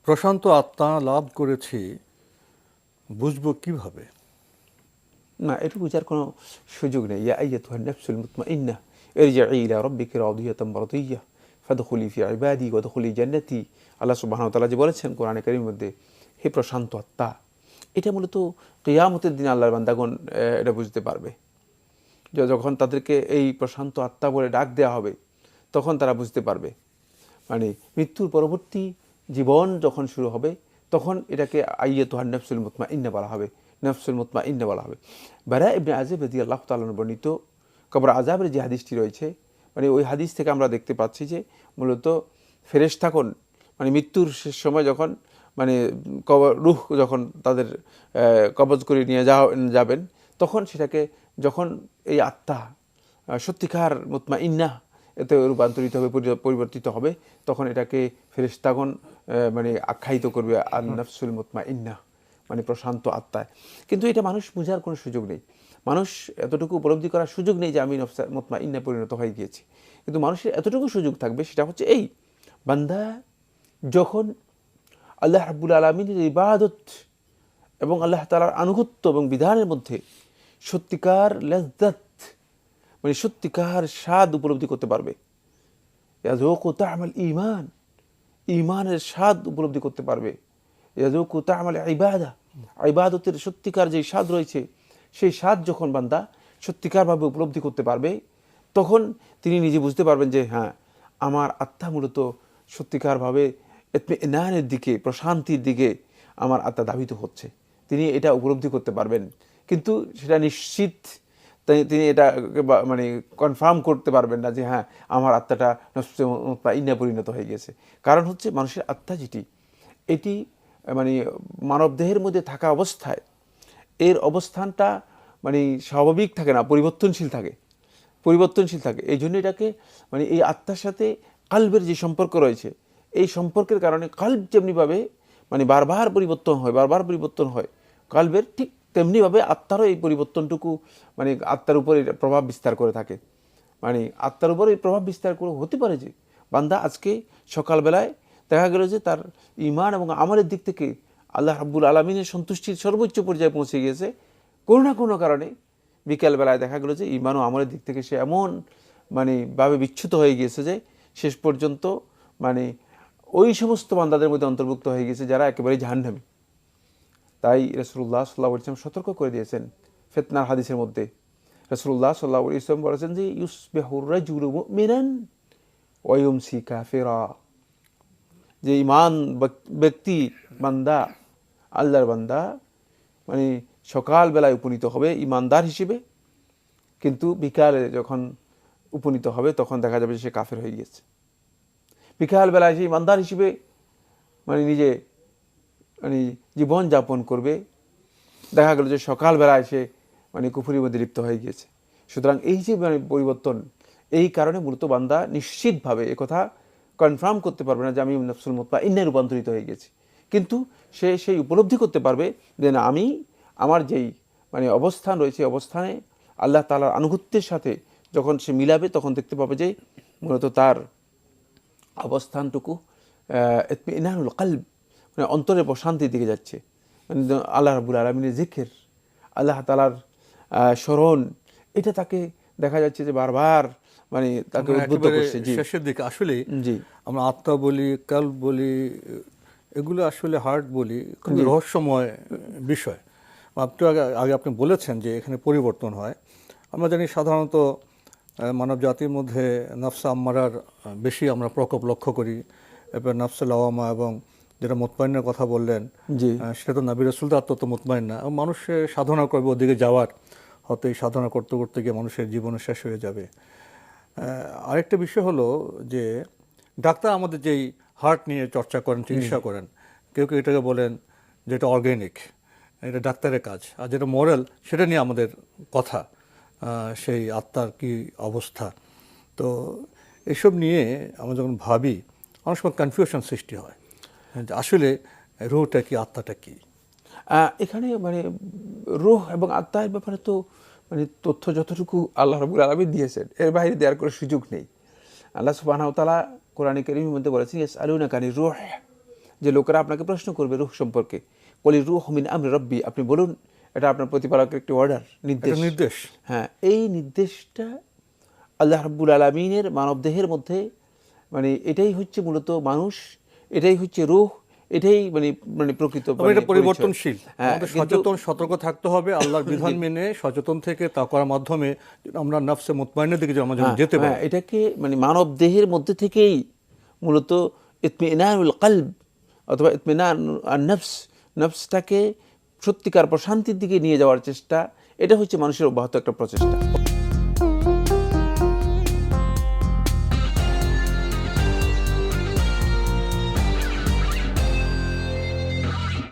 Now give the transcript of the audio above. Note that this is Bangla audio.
প্রশান্ত আত্মা লাভ করেছি বুঝবো কিভাবে? না, এটা বোঝার কোনো সুযোগ নেই। ইয়া আইয়াতুহান নাফসুল মুতমাইন্না ইরজিই ইলা রাব্বিকি রাদিয়াতাম মারদিয়্যাহ ফাদখুলি ফি ইবাদি ওয়াদখুলি জান্নাতি। আল্লাহ সুবহানাহু ওয়া তাআলা যে বলেছেন কোরআনে কারীমের মধ্যে, হে প্রশান্ত আত্মা, এটা মূলত কিয়ামতের দিন আল্লাহর বান্দাগণ এটা বুঝতে পারবে। যখন তাদেরকে এই প্রশান্ত আত্মা বলে ডাক দেওয়া হবে, তখন তারা বুঝতে পারবে। মানে মৃত্যুর পরবর্তী জীবন যখন শুরু হবে, তখন এটাকে আইয়াতুহান নাফসুল মুতমাইন্না বলা হবে, নাফসুল মুতমাইন্না বলা হবে। বারা ইবনে আযিব রাদিয়াল্লাহু তাআলা বর্ণিত কবর আযাবের যে হাদিসটি রয়েছে, মানে ওই হাদিস থেকে আমরা দেখতে পাচ্ছি যে মূলত ফেরেশতাগণ মানে মৃত্যুর শেষ সময় যখন মানে রূহ যখন তাদের কবজ করে নিয়ে যাবেন, তখন সেটাকে যখন এই আত্মা সত্যিকার মুতমাইন্না এতে রূপান্তরিত হবে, পরিবর্তিত হবে, তখন এটাকে ফেরেশতাগণ মানে আখ্যায়িত করবে আন নাফসুল মুতমাইন্না, মানে প্রশান্ত আত্মায়। কিন্তু এটা মানুষ বোঝার কোনো সুযোগ নেই, মানুষ এতটুকু উপলব্ধি করার সুযোগ নেই যে আমি নফস মুতমাইন্না পরিণত হয়ে গিয়েছি। কিন্তু মানুষের এতটুকু সুযোগ থাকবে, সেটা হচ্ছে এই বান্দা যখন আল্লাহ রাব্বুল আলামিনের ইবাদত এবং আল্লাহ তাআলার আনুগত্য এবং বিধানের মধ্যে সত্যিকার লাযযাত মানে সত্যিকার স্বাদ উপলব্ধি করতে পারবে। ইয়াযুকু তা'মাল ঈমান, ঈমানের স্বাদ উপলব্ধি করতে পারবে। ইয়াযুকু তা'মাল ইবাদা, ইবাদতের সত্যিকার যে স্বাদ রয়েছে, সেই স্বাদ যখন বান্দা সত্যিকারভাবে উপলব্ধি করতে পারবে, তখন তিনি নিজে বুঝতে পারবেন যে হ্যাঁ, আমার আত্মা মূলত সত্যিকারভাবে ইতমিনানের দিকে, প্রশান্তির দিকে আমার আত্মা ধাবিত হচ্ছে। তিনি এটা উপলব্ধি করতে পারবেন, কিন্তু সেটা নিশ্চিত তিনি এটা মানে কনফার্ম করতে পারবেন না যে হ্যাঁ, আমার আত্মাটা নফসে মুতমাইন্না পরিণত হয়ে গেছে। কারণ হচ্ছে মানুষের আত্মা যেটি, এটি মানে মানব দেহের মধ্যে থাকা অবস্থায় এর অবস্থানটা মানে স্বাভাবিক থাকে না, পরিবর্তনশীল থাকে, পরিবর্তনশীল থাকে। এই জন্য এটাকে মানে এই আত্মার সাথে কালবের যে সম্পর্ক রয়েছে, এই সম্পর্কের কারণে কালব যেমনিভাবে মানে বারবার পরিবর্তন হয়, বারবার পরিবর্তন হয় কালবের, ঠিক তেমনিভাবে আত্মারও এই পরিবর্তনটুকু মানে আত্মার উপর প্রভাব বিস্তার করে থাকে। মানে আত্মার উপর এই প্রভাব বিস্তার করে হতে পারে যে বান্দা আজকে সকালবেলায় দেখা গেল যে তার ঈমান এবং আমলের দিক থেকে আল্লাহ রাব্বুল আলামিনের সন্তুষ্টির সর্বোচ্চ পর্যায়ে পৌঁছে গিয়েছে। কোনো না কোনো কারণে বিকেলবেলায় দেখা গেল যে ঈমান ও আমলের দিক থেকে সে এমন মানে ভাবে বিচ্যুত হয়ে গিয়েছে যে শেষ পর্যন্ত মানে ওই সমস্ত বান্দাদের মধ্যে অন্তর্ভুক্ত হয়ে গেছে যারা একেবারে জাহান্নামী। তাই রাসূলুল্লাহ সাল্লাল্লাহু আলাইহি ওয়াসাল্লাম সতর্ক করে দিয়েছেন ফিতনার হাদিসের মধ্যে। রাসূলুল্লাহ সাল্লাল্লাহু আলাইহি ওয়াসাল্লাম বলেছেন যে ইউসবিহুর রাজুলু মুমিনান ওয়া ইউমসি কাফিরা, যে ঈমান ব্যক্তি বান্দা, আল্লাহর বান্দা মানে সকালবেলায় উপনীত হবে ঈমানদার হিসেবে, কিন্তু বিকালে যখন উপনীত হবে তখন দেখা যাবে যে সে কাফের হয়ে গিয়েছে। বিকালবেলায় সে ঈমানদার হিসেবে মানে নিজে মানে জীবন যাপন করবে, দেখা গেল যে সকালবেলায় সে মানে কুফরির মধ্যে লিপ্ত হয়ে গিয়েছে। সুতরাং এই যে মানে পরিবর্তন, এই কারণে মূলত বান্দা নিশ্চিতভাবে একথা কনফার্ম করতে পারবে না যে আমি নফসুল মুতমাইন্নায় রূপান্তরিত হয়ে গেছি, কিন্তু সে সেই উপলব্ধি করতে পারবে যে না, আমি আমার যেই মানে অবস্থান রয়েছে, অবস্থানে আল্লাহ তাআলার আনুগত্যের সাথে যখন সে মিলাবে, তখন দেখতে পাবে যে মূলত তার অবস্থানটুকু ইতমিনানুল কলব মানে অন্তরের প্রশান্তির দিকে যাচ্ছে। মানে আল্লাহ রাব্বুল আলামিনের জিকির, আল্লাহ তাআলার স্মরণ, এটা তাকে দেখা যাচ্ছে যে বারবার মানে তাকে উদ্বুদ্ধ করছে। জি, শেষের দিকে আসলে জি, আমরা আত্মা বলি, কালব বলি, এগুলো আসলে হার্ট বলি, খুবই রহস্যময় বিষয়। আপনি আগে আপনি বলেছেন যে এখানে পরিবর্তন হয়। আমরা জানি সাধারণত মানব জাতির মধ্যে নফসে আম্মারার বেশি আমরা প্রকোপ লক্ষ্য করি, এরপর নফসে লাওয়ামা, এবং যেটা মুতমাইন্নার কথা বললেন জি, সেটা তো নবী রাসূল আত্মা তো মুতমাইন্না। মানুষের সাধনা করবে ওদিকে যাওয়ার, হয়তো এই সাধনা করতে করতে গিয়ে মানুষের জীবন শেষ হয়ে যাবে। আরেকটা বিষয় হলো যে ডাক্তার আমাদের যেই হার্ট নিয়ে চর্চা করেন, চিকিৎসা করেন, কেউ কেউ এটাকে বলেন যে এটা অর্গ্যানিক, এটা ডাক্তারের কাজ, আর যেটা মোরাল সেটা নিয়ে আমাদের কথা, সেই আত্মার কি অবস্থা। তো এসব নিয়ে আমরা যখন ভাবি, অনেক সময় কনফিউশন সৃষ্টি হয় যে আসলে রুহটা কি, আত্মাটা কি। এখানে মানে রূহ এবং আত্মার ব্যাপারে তো মানে তথ্য যতটুকু আল্লাহ রাব্বুল আলামিন দিয়েছেন, এর বাইরে দেওয়ার কোনো সুযোগ নেই। আল্লাহ সুবহানাহু ওয়া তাআলা কোরআনে কারীমের মধ্যে বলেছেন ইয়াসআলুনাকা আনির রূহ, যে লোকেরা আপনাকে প্রশ্ন করবে রূহ সম্পর্কে, কলি রূহ মিন আমরি রব্বি, আপনি বলুন এটা আপনার প্রতিপালকের একটি অর্ডার, নির্দেশ। এটা নির্দেশ। হ্যাঁ, এই নির্দেশটা আল্লাহ রাব্বুল আলামিনের মানবদেহের মধ্যে, মানে এটাই হচ্ছে মূলত মানুষ, এটাই হচ্ছে রূহ, এটাই মানে মানে প্রকৃত তবে এটা পরিচয়। পরিবর্তনশীল। হ্যাঁ, আমাদের কিন্তু- সচেতন সতর্ক থাকতে হবে, আল্লাহর বিধান মেনে সচেতন থেকে তা করার মাধ্যমে আমরা নফসে মুতমাইনের দিকে আমরা যেন যেতে পারি। এটাকে মানে মানব দেহের মধ্যে থেকেই মূলত ইতমিনানুল কলব অথবা ইতমিনান নফস, নফসটাকে সত্যিকার প্রশান্তির দিকে নিয়ে যাওয়ার চেষ্টা, এটা হচ্ছে মানুষের অব্যাহত একটা প্রচেষ্টা।